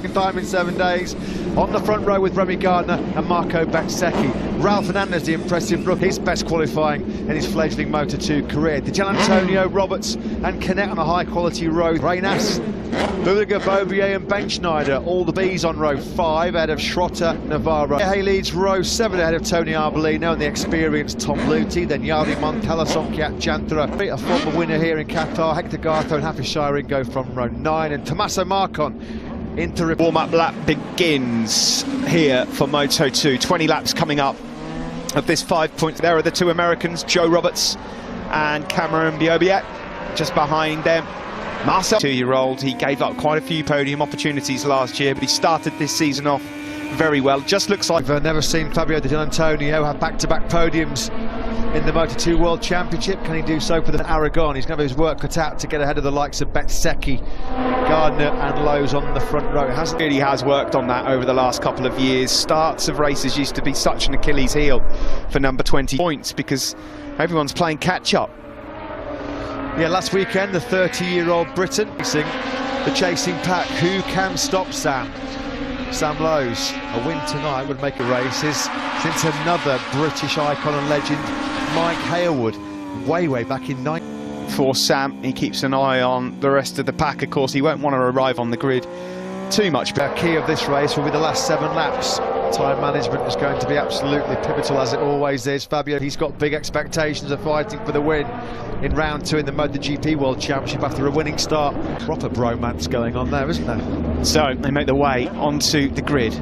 Time in 7 days. On the front row with Remy Gardner and Marco Bezzecchi. Ralph Fernandez, the impressive rookie, his best qualifying in his fledgling Moto2 career. Antonio, Roberts and Canet on a high-quality row. Reynas, Buliga, Bobier and Ben Schneider. All the Bs on row 5 ahead of Schrotter, Navarro. Hay leads row 7 ahead of Tony Arbolino and the experienced Tom Luthi. Then Yari Montella, Sonkiat Jantra, a former winner here in Qatar. Hector Gartho and Hafiz Shiring go from row 9. And Tommaso Marcon into warm-up lap begins here for Moto2. 20 laps coming up of this 5 points. There are the two Americans, Joe Roberts and Cameron Biobiet, just behind them. Marcel, 2-year-old, he gave up quite a few podium opportunities last year, but he started this season off very well. Just looks like I've never seen Fabio Di Antonio have back-to-back podiums in the Moto2 World Championship. Can he do so for the Aragon? He's going to have his work cut out to get ahead of the likes of Bezzecchi, Gardner and Lowe's on the front row. It really has worked on that over the last couple of years. Starts of races used to be such an Achilles heel for number 20 points because everyone's playing catch-up. Yeah, last weekend, the 30-year-old Briton facing the chasing pack. Who can stop Sam? Sam Lowe's. A win tonight would make a race. Since another British icon and legend, Mike Hailwood, way back in 9. For Sam, he keeps an eye on the rest of the pack. Of course, he won't want to arrive on the grid too much. The key of this race will be the last 7 laps. Time management is going to be absolutely pivotal, as it always is. Fabio, he's got big expectations of fighting for the win in round 2 in the Motogp World Championship after a winning start. Proper bromance going on there, isn't there? So they make their way onto the grid,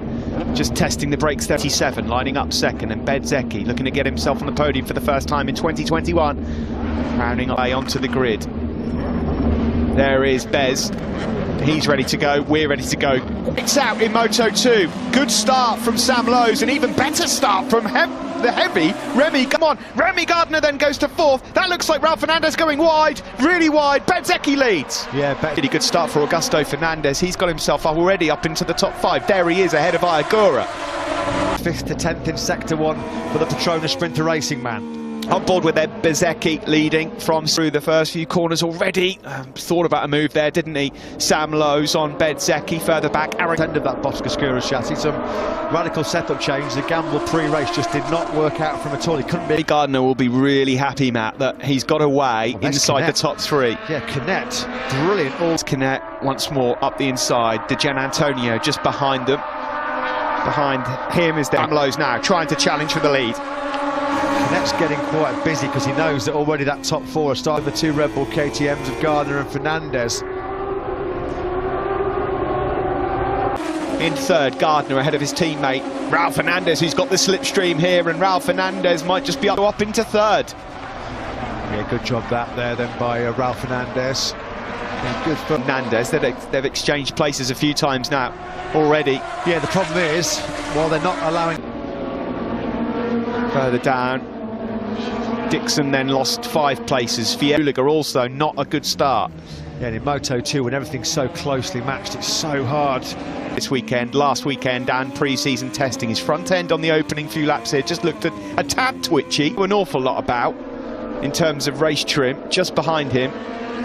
just testing the brakes. 37 lining up second, and Bezzecchi looking to get himself on the podium for the first time in 2021, rounding away onto the grid. There is Bez. He's ready to go, we're ready to go. It's out in Moto2. Good start from Sam Lowe's, and even better start from the heavy Remy. Come on, Remy Gardner then goes to 4th. That looks like Ralph Fernandez going wide, really wide. Bezzecchi leads. Yeah, really good start for Augusto Fernandez. He's got himself already up into the top 5. There he is ahead of Ayagura. 5th to 10th in Sector 1 for the Petronas Sprinter Racing man. On board with their Bezzecchi leading from through the first few corners already. Thought about a move there, didn't he? Sam Lowe's on Bezzecchi further back. End of that Boscoscura chassis, some radical setup change. The gamble pre-race just did not work out from at all. He couldn't be. Gardner will be really happy, Matt, that he's got away inside Canet. The top 3. Yeah, Canet, brilliant. All Canet once more up the inside. Antonio just behind them. Behind him is Sam Lowe's now trying to challenge for the lead. Canet's getting quite busy because he knows that already that top 4 are starting the 2 Red Bull KTMs of Gardner and Fernandez. In 3rd, Gardner ahead of his teammate Ralph Fernandez, who's got the slipstream here, and Ralph Fernandez might just be up into 3rd. Yeah, good job that there then by Ralph Fernandez. Yeah, good for Fernandez. They've exchanged places a few times now already. Yeah, the problem is, while they're not allowing... Further down, Dixon then lost 5 places. Buliga also not a good start. Yeah, and in Moto2, when everything's so closely matched, it's so hard. This weekend, last weekend, and pre-season testing. His front end on the opening few laps here just looked a tad twitchy. An awful lot about in terms of race trim, just behind him.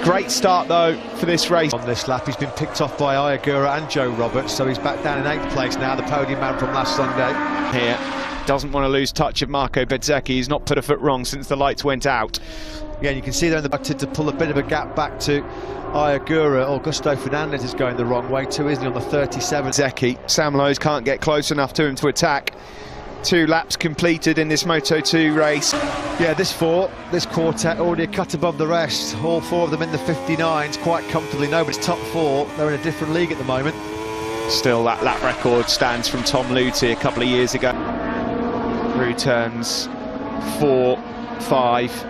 Great start though for this race. On this lap, he's been picked off by Ayagura and Joe Roberts, so he's back down in 8th place now, the podium man from last Sunday. Here. Doesn't want to lose touch of Marco Bezzecchi. He's not put a foot wrong since the lights went out. Yeah, and you can see there in the back to pull a bit of a gap back to Ayagura. Augusto Fernandez is going the wrong way too, isn't he, on the 37. Bezzecchi. Sam Lowe's can't get close enough to him to attack. 2 laps completed in this Moto2 race. Yeah, this quartet already a cut above the rest. All 4 of them in the 59s quite comfortably. Nobody's top 4. They're in a different league at the moment. Still, that lap record stands from Tom Luthi a couple of years ago. Through turns 4, 5.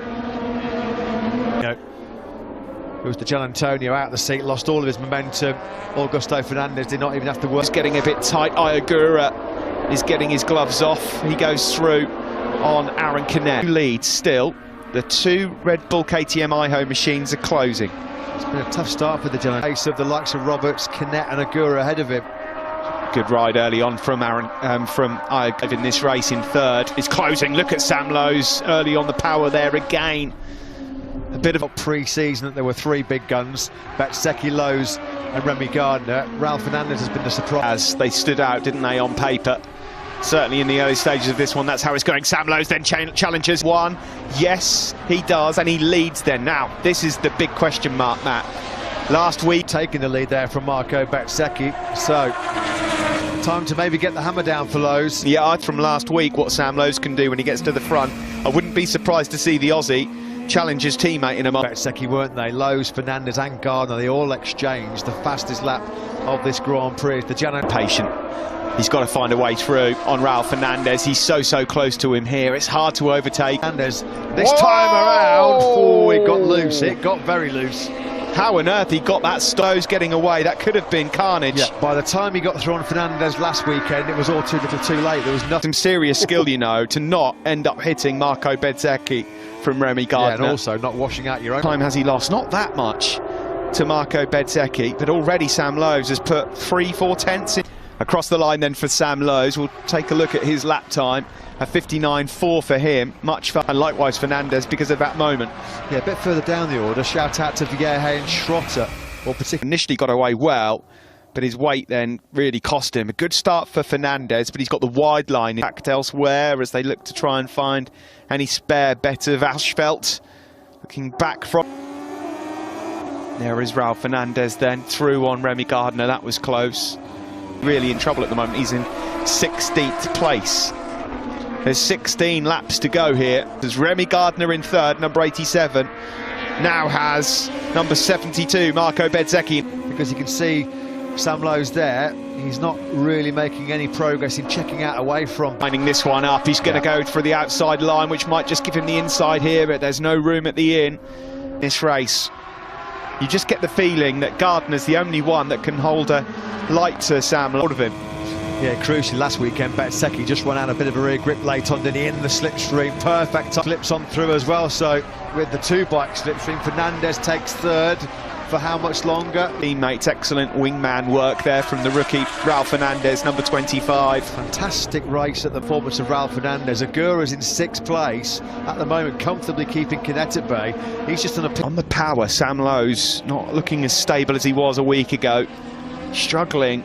It was the Antonio out of the seat, lost all of his momentum. Augusto Fernandez did not even have to work. He's getting a bit tight. Ayagura is getting his gloves off. He goes through on Aaron Canet. Leads still. The 2 Red Bull KTM iHo machines are closing. It's been a tough start for the John. Ace of the likes of Roberts, Canet and Agura ahead of him. Good ride early on from Ayagura in this race in 3rd. It's closing. Look at Sam Lowe's early on the power there again. A bit of pre-season that there were 3 big guns. Bezzecchi, Lowe's and Remy Gardner. Ralph Fernandez has been the surprise. As they stood out, didn't they, on paper? Certainly in the early stages of this one, that's how it's going. Sam Lowe's then challenges one. Yes, he does, and he leads then. Now, this is the big question mark, Matt. Last week... Taking the lead there from Marco Bezzecchi, so time to maybe get the hammer down for Lowe's. Yeah, from last week, what Sam Lowe's can do when he gets to the front. I wouldn't be surprised to see the Aussie challenge his teammate in a moment. Bezzecchi, weren't they? Lowe's, Fernandez and Gardner, they all exchanged the fastest lap of this Grand Prix. The Jano patient. He's got to find a way through on Ralph Fernandez. He's so close to him here. It's hard to overtake. Fernandez, this time around, oh, it got loose. It got very loose. How on earth he got that Stowe's getting away? That could have been carnage. Yeah, by the time he got through on Fernandez last weekend, it was all too little too late. There was nothing. Some serious skill, you know, to not end up hitting Marco Bezzecchi from Remy Gardner. Yeah, and also not washing out your own. Time has he lost? Not that much to Marco Bezzecchi, but already Sam Lowe's has put 3-4 tenths in. Across the line then for Sam Lowe's. We'll take a look at his lap time. A 59.4 for him. Much fun. And likewise Fernandez because of that moment. Yeah, a bit further down the order. Shout out to Vierge and Schrotter. Or particularly initially got away well, but his weight then really cost him. A good start for Fernandez, but he's got the wide line backed elsewhere as they look to try and find any spare better. Valsfelt looking back from... There is Ralph Fernandez then through on Remy Gardner. That was close. Really in trouble at the moment. He's in 16th place. There's 16 laps to go here. There's Remy Gardner in third, number 87. Now has number 72, Marco Bezzecchi. Because you can see Sam Lowe's there. He's not really making any progress in checking out away from. Lining this one up. He's going to go for the outside line, which might just give him the inside here, but there's no room at the in this race. You just get the feeling that Gardner's the only one that can hold a light to Sam Lowe of him. Yeah, crucially last weekend, Bezzecchi just run out a bit of a rear grip late on, did he, in the slipstream. Perfect slips on through as well, so with the two-bike slipstream, Fernandez takes third for how much longer? Teammates, excellent wingman work there from the rookie, Ralph Fernandez, number 25. Fantastic race at the performance of Ralph Fernandez. Agura's in 6th place, at the moment comfortably keeping Cadet at bay. He's just on the power, Sam Lowe's not looking as stable as he was a week ago. Struggling.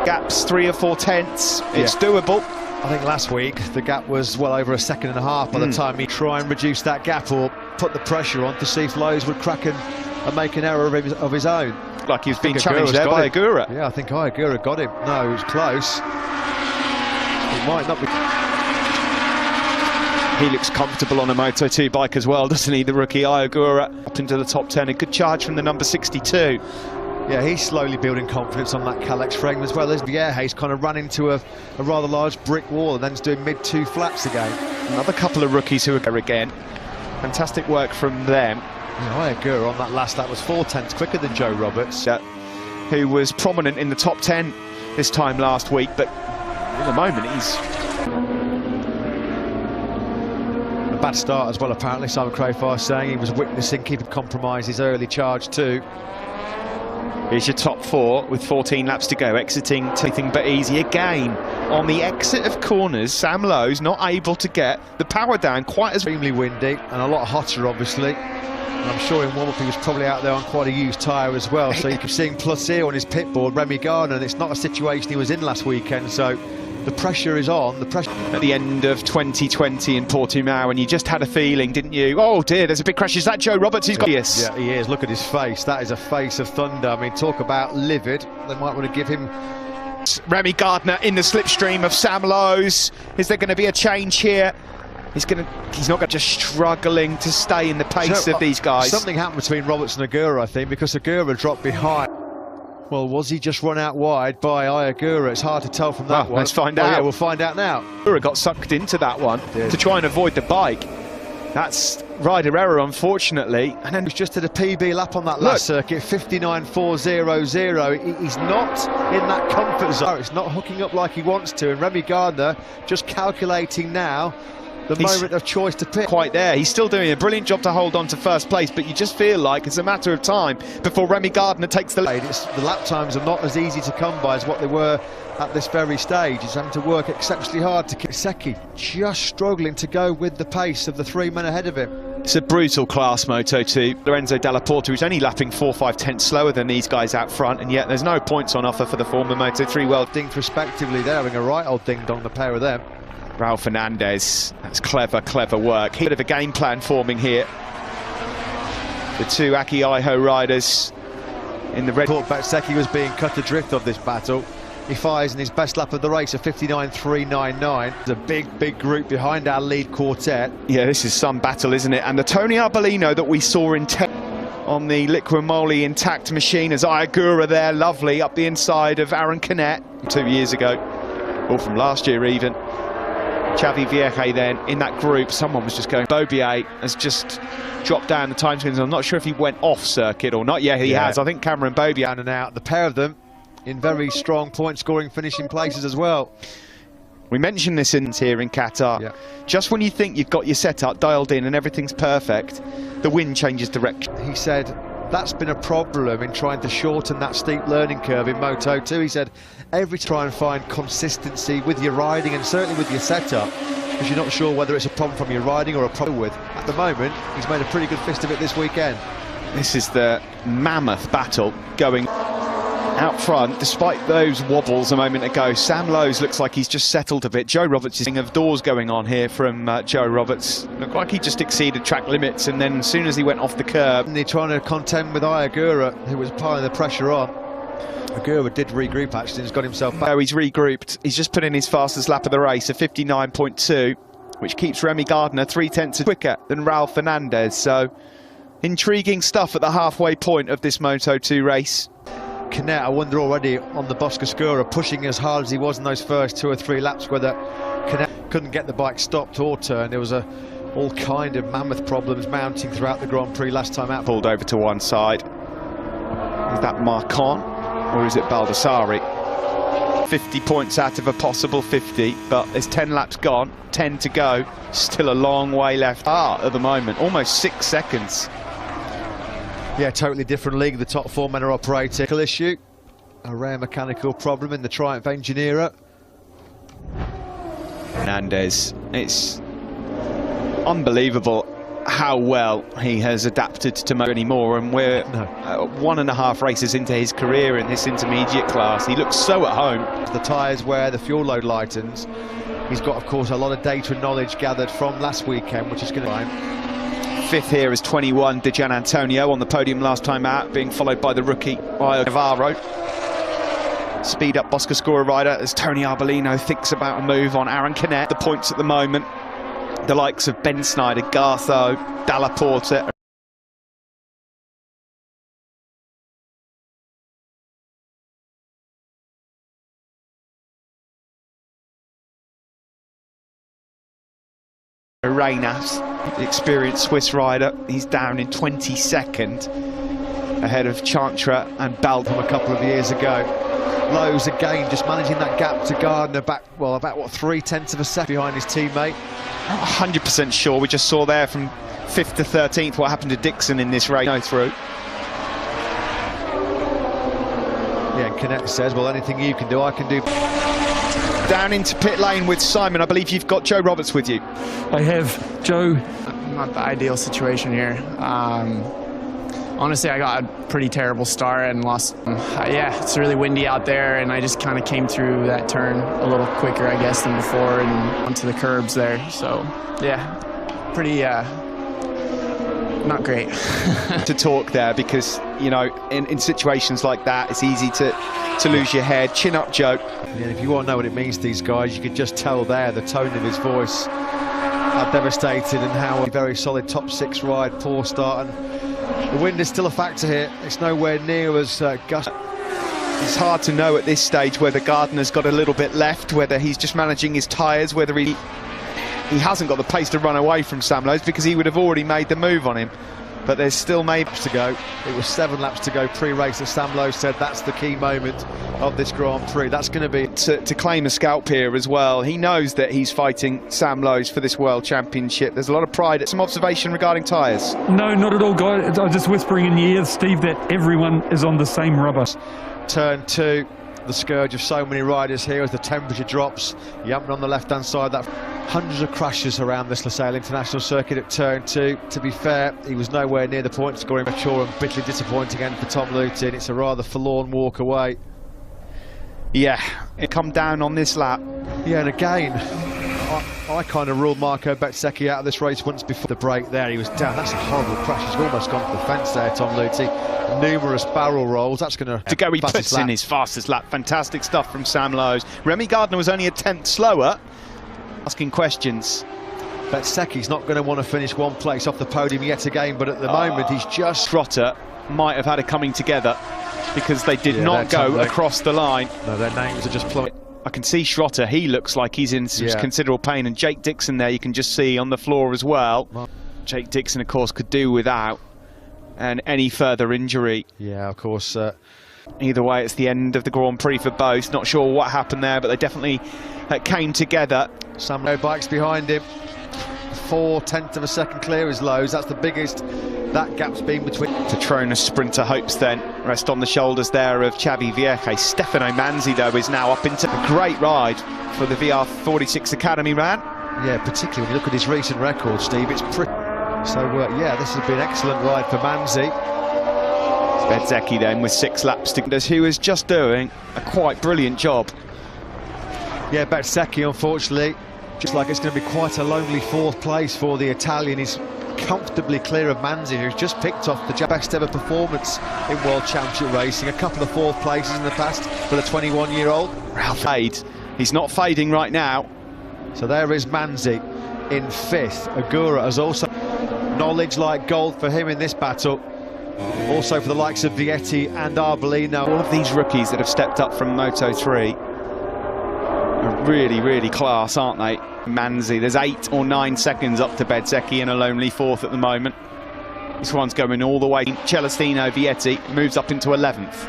Gaps 3 or 4 tenths. It's doable. I think last week the gap was well over 1.5 seconds by the time he try and reduce that gap or put the pressure on to see if Lowe's would crack and make an error of his own. Like he was being challenged there by Agura. Yeah, I think Agura got him. No, it was close. It might not be. He looks comfortable on a Moto2 bike as well, doesn't he? The rookie Agura up into the top 10. A good charge from the number 62. Yeah, he's slowly building confidence on that Calex frame as well. There's Vierge, he's kind of run into a rather large brick wall and then he's doing mid-2 flaps again. Another couple of rookies who are there again. Fantastic work from them. Yeah, Agura on that last lap was 4 tenths quicker than Joe Roberts. Who was prominent in the top 10 this time last week, but at the moment he's... A bad start as well, apparently. Simon Crowfire saying he was witnessing keeping compromise his early charge too. Here's your top 4 with 14 laps to go, exiting anything but easy again. On the exit of corners, Sam Lowe's not able to get the power down quite as... Extremely windy and a lot hotter, obviously. And I'm sure in warm-up he was probably out there on quite a used tyre as well. So you can see plus here on his pit board, Remy Gardner, and it's not a situation he was in last weekend. So the pressure is on. The pressure at the end of 2020 in Portimao, and you just had a feeling, didn't you? Oh dear, there's a big crash. Is that Joe Roberts? He's got... Yes. Yeah, he is. Look at his face. That is a face of thunder. I mean, talk about livid. They might want to give him... Remy Gardner in the slipstream of Sam Lowe's. Is there going to be a change here? He's not just struggling to stay in the pace of these guys. Something happened between Roberts and Agura, I think, because Agura dropped behind. Well, was he just run out wide by Agura? It's hard to tell from that one. Let's find out. Yeah, we'll find out now. Agura got sucked into that one to try and avoid the bike. That's rider error, unfortunately. And then he was just at a PB lap on that last circuit, 59.400. He's not in that comfort zone. It's not hooking up like he wants to. And Remy Gardner just calculating now the moment of choice to pit. Quite there. He's still doing a brilliant job to hold on to first place, but you just feel like it's a matter of time before Remy Gardner takes the lead. The lap times are not as easy to come by as what they were at this very stage. He's having to work exceptionally hard to keep Bezzecchi just struggling to go with the pace of the 3 men ahead of him. It's a brutal class, Moto2. Lorenzo Dalla Porta, who's only lapping 4-5 tenths slower than these guys out front, and yet there's no points on offer for the former Moto3 world. Dinged respectively, they're having a right old ding-dong, the pair of them. Raul Fernandez, that's clever, clever work. Bit of a game plan forming here. The two Aki Aiho riders in the red. Thought Bezzecchi was being cut adrift of this battle. He fires in his best lap of the race, a 59.399. There's a big group behind our lead quartet. Yeah, this is some battle, isn't it? And the Tony Arbolino that we saw on the Liqui Moly intact machine as Iagura there, lovely, up the inside of Aaron Canet 2 years ago, or from last year even. Xavi Vierge then in that group, someone was just going. Bobier has just dropped down the time screens. I'm not sure if he went off circuit or not. Yeah, he has. I think Cameron Bobier. Down and out, the pair of them in very strong point-scoring finishing places as well. We mentioned this here in Qatar. Yeah. Just when you think you've got your setup dialed in and everything's perfect, the wind changes direction. He said that's been a problem in trying to shorten that steep learning curve in Moto2. He said every try and find consistency with your riding and certainly with your setup, because you're not sure whether it's a problem from your riding or a problem with. At the moment, he's made a pretty good fist of it this weekend. This is the mammoth battle going out front, despite those wobbles a moment ago. Sam Lowes looks like he's just settled a bit. Joe Roberts is of doors going on here from Joe Roberts. Looked like he just exceeded track limits, and then as soon as he went off the curb, and they're trying to contend with Iagura, who was piling the pressure on. Iagura did regroup actually and has got himself back. Oh, he's regrouped. He's just put in his fastest lap of the race, a 59.2, which keeps Remy Gardner 3 tenths quicker than Raul Fernandez. So intriguing stuff at the halfway point of this Moto2 race. Canet, I wonder already on the Boscoscura, pushing as hard as he was in those first 2 or 3 laps, whether Canet couldn't get the bike stopped or turned. There was all kind of mammoth problems mounting throughout the Grand Prix last time out. Pulled over to one side. Is that Marcon or is it Baldassari? 50 points out of a possible 50, but there's 10 laps gone, 10 to go. Still a long way left at the moment, almost 6 seconds. Yeah, totally different league. The top 4 men are operating. Issue, a rare mechanical problem in the Triumph Engineer. Fernandez, it's unbelievable how well he has adapted to Moto anymore, and we're 1.5 races into his career in this intermediate class. He looks so at home. The tyres where the fuel load lightens. He's got, of course, a lot of data and knowledge gathered from last weekend, which is going to... Fifth here is 21, Di Gianantonio on the podium last time out, being followed by the rookie Navarro. Speed up Boscoscura rider as Tony Arbolino thinks about a move on Aaron Canet. The points at the moment, the likes of Ben Snyder, Gartho, Dalla Porta. Reynas, the experienced Swiss rider, he's down in 22nd ahead of Chantra and Bald from a couple of years ago. Lowes again just managing that gap to Gardner back, well, about what, 3 tenths of a second behind his teammate. Not 100% sure. We just saw there from 5th to 13th what happened to Dixon in this race. No through. Yeah, and Canet says, well, anything you can do, I can do. Down into pit lane with Simon. I believe you've got Joe Roberts with you. I have, Joe. Not the ideal situation here. Honestly, I got a pretty terrible start and lost. Yeah, it's really windy out there, and I just kind of came through that turn a little quicker, I guess, than before, and onto the curbs there. So, yeah, pretty not great. To talk there, because, you know, in situations like that, it's easy to lose your head. Chin up, Joe. And if you want to know what it means to these guys, you could just tell there, the tone of his voice, how devastated and how a very solid top 6 ride, poor start, and the wind is still a factor here. It's nowhere near as gusty. It's hard to know at this stage whether Gardner's got a little bit left, whether he's just managing his tyres, whether he hasn't got the pace to run away from Sam Lowes, because he would have already made the move on him. But there's still maybe to go. It was 7 laps to go pre-race, as Sam Lowes said that's the key moment of this Grand Prix. That's going to be to claim a scalp here as well. He knows that he's fighting Sam Lowes for this World Championship. There's a lot of pride. Some observation regarding tyres? No, not at all, guys. I'm just whispering in your ear, Steve, that everyone is on the same rubber. Turn 2, the scourge of so many riders here as the temperature drops. Jumping on the left-hand side, that hundreds of crashes around this Losail International Circuit at turn 2. To be fair, he was nowhere near the point scoring. Mature and bitterly disappointing end for Tom Lutin. It's a rather forlorn walk away. Yeah, it come down on this lap. Yeah, and again, I kind of ruled Marco Bezzecchi out of this race once before the break there. He was down. That's a horrible crash. He's almost gone for the fence there, Tom Lutin. Numerous barrel rolls. That's going to go. He puts in his fastest lap. Fantastic stuff from Sam Lowes. Remy Gardner was only a tenth slower. Asking questions. Bezzecchi's not going to want to finish one place off the podium yet again, but at the moment he's just... Trotter might have had it coming together because they did not go across the line. No, their names are just plummeting. I can see Schrotter, he looks like he's in some considerable pain, and Jake Dixon there you can just see on the floor as well. Jake Dixon, of course, could do without and any further injury. Yeah, of course. Either way, it's the end of the Grand Prix for both. Not sure what happened there, but they definitely came together. Sam Lowe bikes behind him. 4/10 of a second clear is Lowes. That's the biggest that gap's been between. Petronas sprinter hopes then rest on the shoulders there of Xavi Vierge. Stefano Manzi, though, is now up into a great ride for the VR46 Academy man. Yeah, particularly when you look at his recent record, Steve, it's pretty... So, yeah, this has been an excellent ride for Manzi. Bezzecchi then with 6 laps to go, who is just doing a quite brilliant job. Yeah, Bezzecchi, unfortunately, just like it's going to be quite a lonely 4th place for the Italian. He's comfortably clear of Manzi, who's just picked off the best ever performance in World Championship racing. A couple of 4th places in the past for the 21-year-old. Ralph fade. He's not fading right now. So there is Manzi in 5th. Agura has also knowledge like gold for him in this battle. Also for the likes of Vietti and Arbolino. All of these rookies that have stepped up from Moto3 are really, really class, aren't they? Manzi, there's 8 or 9 seconds up to Bezzecchi in a lonely 4th at the moment. This one's going all the way. Celestino Vietti moves up into 11th.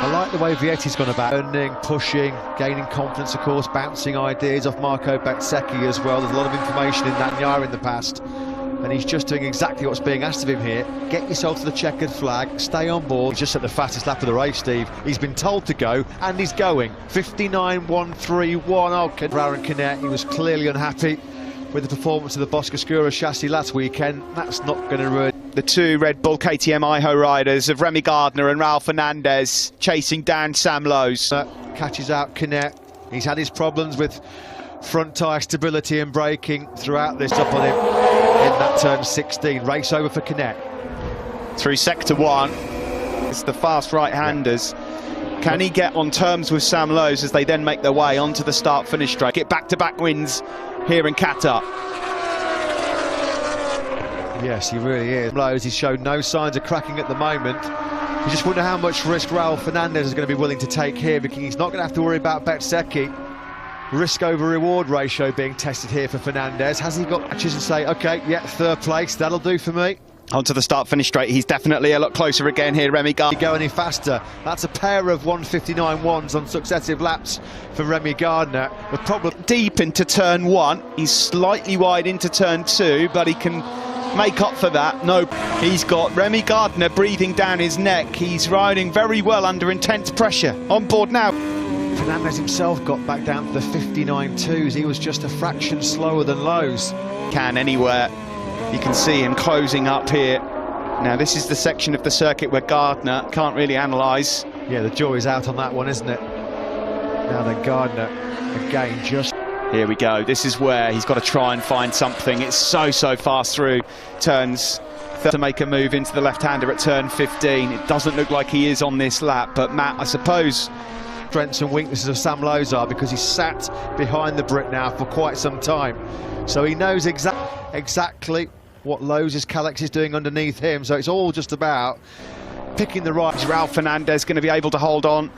I like the way Vietti's gone about earning, pushing, gaining confidence, of course, bouncing ideas off Marco Bezzecchi as well. There's a lot of information in that Nyar in the past, and he's just doing exactly what's being asked of him here. Get yourself to the checkered flag, stay on board. He's just at the fastest lap of the race, Steve. He's been told to go, and he's going. 59.131. Oh, Aaron Canet, he was clearly unhappy with the performance of the Boscoscura chassis last weekend. That's not going to ruin. The 2 Red Bull KTM Iho riders of Remy Gardner and Raul Fernandez chasing down Sam Lowes. Catches out Canet. He's had his problems with front tyre stability and braking throughout this, up on him in that turn 16. Race over for Canet. Through sector 1, it's the fast right-handers. Can he get on terms with Sam Lowes as they then make their way onto the start-finish straight? Get back-to-back wins here in Qatar. Yes, he really is. Lowes, he's shown no signs of cracking at the moment. You just wonder how much risk Raul Fernandez is going to be willing to take here, because he's not going to have to worry about Bezzecchi. Risk over reward ratio being tested here for Fernandez. Has he got matches and say, okay, yeah, 3rd place, that'll do for me? Onto the start finish straight, he's definitely a lot closer again here, Remy Gardner. Go any faster. That's a pair of 1:59.1s on successive laps for Remy Gardner. The problem deep into turn 1, he's slightly wide into turn 2, but he can make up for that. No, he's got Remy Gardner breathing down his neck. He's riding very well under intense pressure. On board now. Fernandez himself got back down to the 59.2s. He was just a fraction slower than Lowes. Can anywhere. You can see him closing up here. Now this is the section of the circuit where Gardner can't really analyse. Yeah, the jury's out on that one, isn't it? Now then Gardner, again, just... Here we go. This is where he's got to try and find something. It's so fast through turns to make a move into the left-hander at turn 15. It doesn't look like he is on this lap, but Matt, I suppose... Strengths and weaknesses of Sam Lowes are, because he's sat behind the Brit now for quite some time. So he knows exactly what Lowes' Calex is doing underneath him. So it's all just about picking the right... Raul Fernandez going to be able to hold on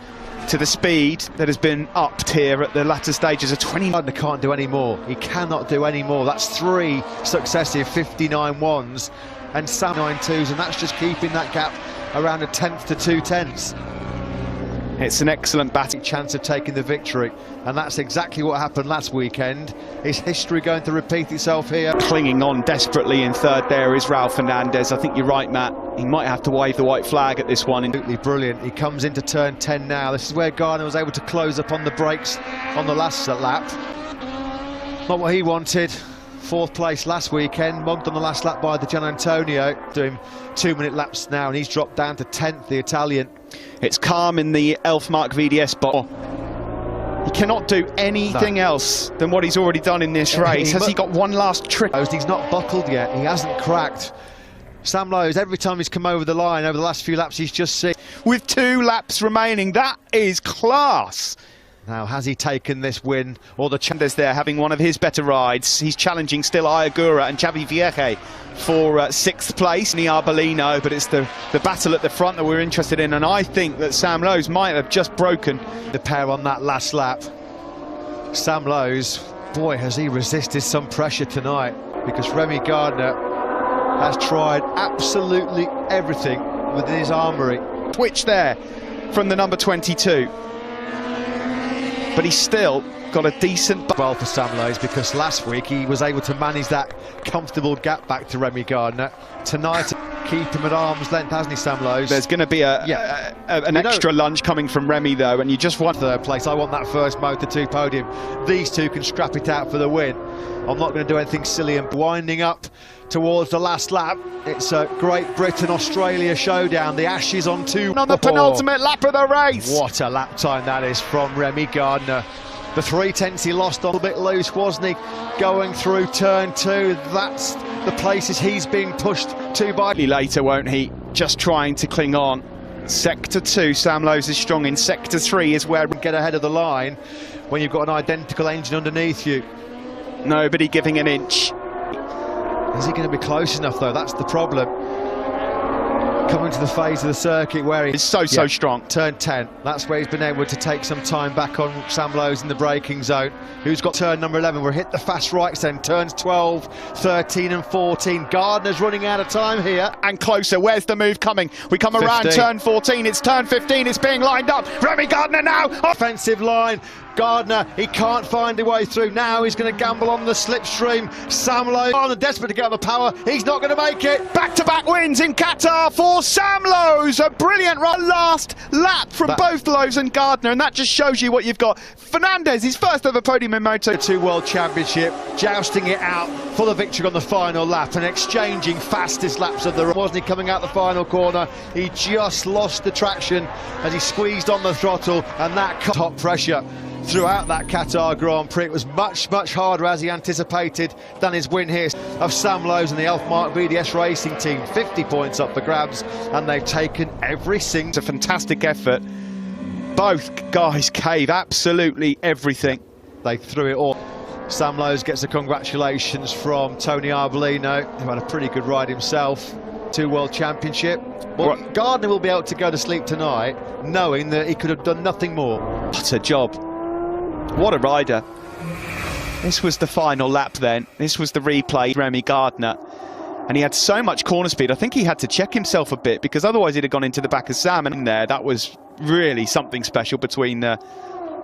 to the speed that has been upped here at the latter stages of 20. Gardner can't do any more. He cannot do any more. That's 3 successive 59.1s and 79.2s, and that's just keeping that gap around 1/10 to 2/10. It's an excellent batting chance of taking the victory, and that's exactly what happened last weekend. Is history going to repeat itself here? Clinging on desperately in third there is Raul Fernandez. I think you're right, Matt. He might have to wave the white flag at this one. Absolutely brilliant. He comes into turn 10 now. This is where Gardner was able to close up on the brakes on the last lap. Not what he wanted. Fourth place last weekend, mugged on the last lap by the Gian Antonio, doing 2-minute laps now, and he's dropped down to 10th, the Italian. It's calm in the Elfmark VDS bottle. He cannot do anything else than what he's already done in this race. Has he got one last trick? He's not buckled yet, he hasn't cracked. Sam Lowes, every time he's come over the line over the last few laps, he's just seen. With 2 laps remaining, that is class. Now, has he taken this win, or the Chandler's there having one of his better rides? He's challenging still Iagura and Xavi Vieje for 6th place in the Arbolino, but it's the battle at the front that we're interested in, and I think that Sam Lowes might have just broken the pair on that last lap. Sam Lowes, boy, has he resisted some pressure tonight, because Remy Gardner has tried absolutely everything within his armoury. Twitch there from the number 22. But he's still got a decent... Well for Sam Lowes, because last week he was able to manage that comfortable gap back to Remy Gardner. Tonight, keep him at arm's length, hasn't he, Sam Lowes? There's going to be an extra lunge coming from Remy, though, and you just want... Third place. I want that first Moto2 podium. These two can scrap it out for the win. I'm not going to do anything silly and winding up towards the last lap. It's a Great Britain-Australia showdown. The Ashes on 2. On the penultimate lap of the race. What a lap time that is from Remy Gardner. The 3/10 he lost a little bit loose, wasn't he? Going through turn 2, that's the places he's being pushed to by. Later, won't he? Just trying to cling on. Sector 2, Sam Lowes is strong in. Sector 3 is where... Get ahead of the line when you've got an identical engine underneath you. Nobody giving an inch. Is he going to be close enough, though? That's the problem. Coming to the phase of the circuit where he's so strong. Turn 10, that's where he's been able to take some time back on Sam Lowes in the braking zone. Who's got turn number 11? We'll hit the fast rights then. Turns 12, 13 and 14. Gardner's running out of time here. And closer. Where's the move coming? We come 15. Around turn 14. It's turn 15. It's being lined up. Remy Gardner now. Offensive line. Gardner, he can't find a way through. Now he's going to gamble on the slipstream. Sam Lowes, desperate to get on the power. He's not going to make it. Back-to-back wins in Qatar for Sam Lowes. A brilliant last lap from both Lowes and Gardner, and that just shows you what you've got. Fernandez, his first ever podium in Moto2 World Championship, jousting it out for the victory on the final lap and exchanging fastest laps of the run. Wasn't he coming out the final corner? He just lost the traction as he squeezed on the throttle, and that top pressure throughout that Qatar Grand Prix. It was much harder, as he anticipated, than his win here of Sam Lowes and the Elfmark VDS Racing team. 50 points up for grabs, and they've taken every single... It's a fantastic effort. Both guys gave absolutely everything. They threw it all. Sam Lowes gets a congratulations from Tony Arbolino, who had a pretty good ride himself. 2 World Championship. Well, Gardner will be able to go to sleep tonight knowing that he could have done nothing more. What a job. What a rider. This was the final lap then. This was the replay. Remy Gardner. And he had so much corner speed. I think he had to check himself a bit, because otherwise he'd have gone into the back of Sam. And in there, that was really something special between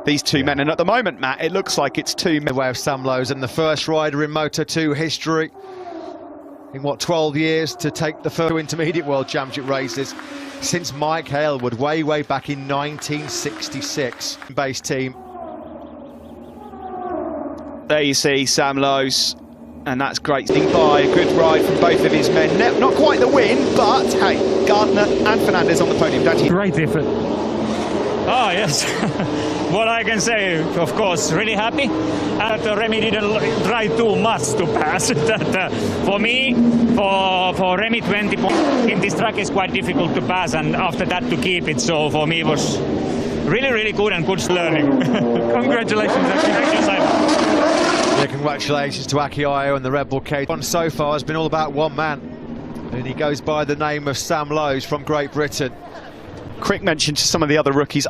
these two men. And at the moment, Matt, it looks like it's 2 men. The way of Sam Lowes, and the first rider in Moto2 history in, what, 12 years to take the first intermediate World Championship races since Mike Hailwood way back in 1966. Base team. There you see Sam Lowes, and that's great. By a good ride from both of his men. Not quite the win, but hey, Gardner and Fernandez on the podium, don't you? Great effort. Oh, yes. What I can say, of course, really happy. Remy didn't try too much to pass. For me, for Remy, 20 points in this track is quite difficult to pass, and after that to keep it. So for me, it was really good and good learning. Congratulations, thank you, Simon. Yeah, congratulations to Aki Ayo and the Red Bull K. One so far has been all about one man, and he goes by the name of Sam Lowes from Great Britain. Quick mention to some of the other rookies.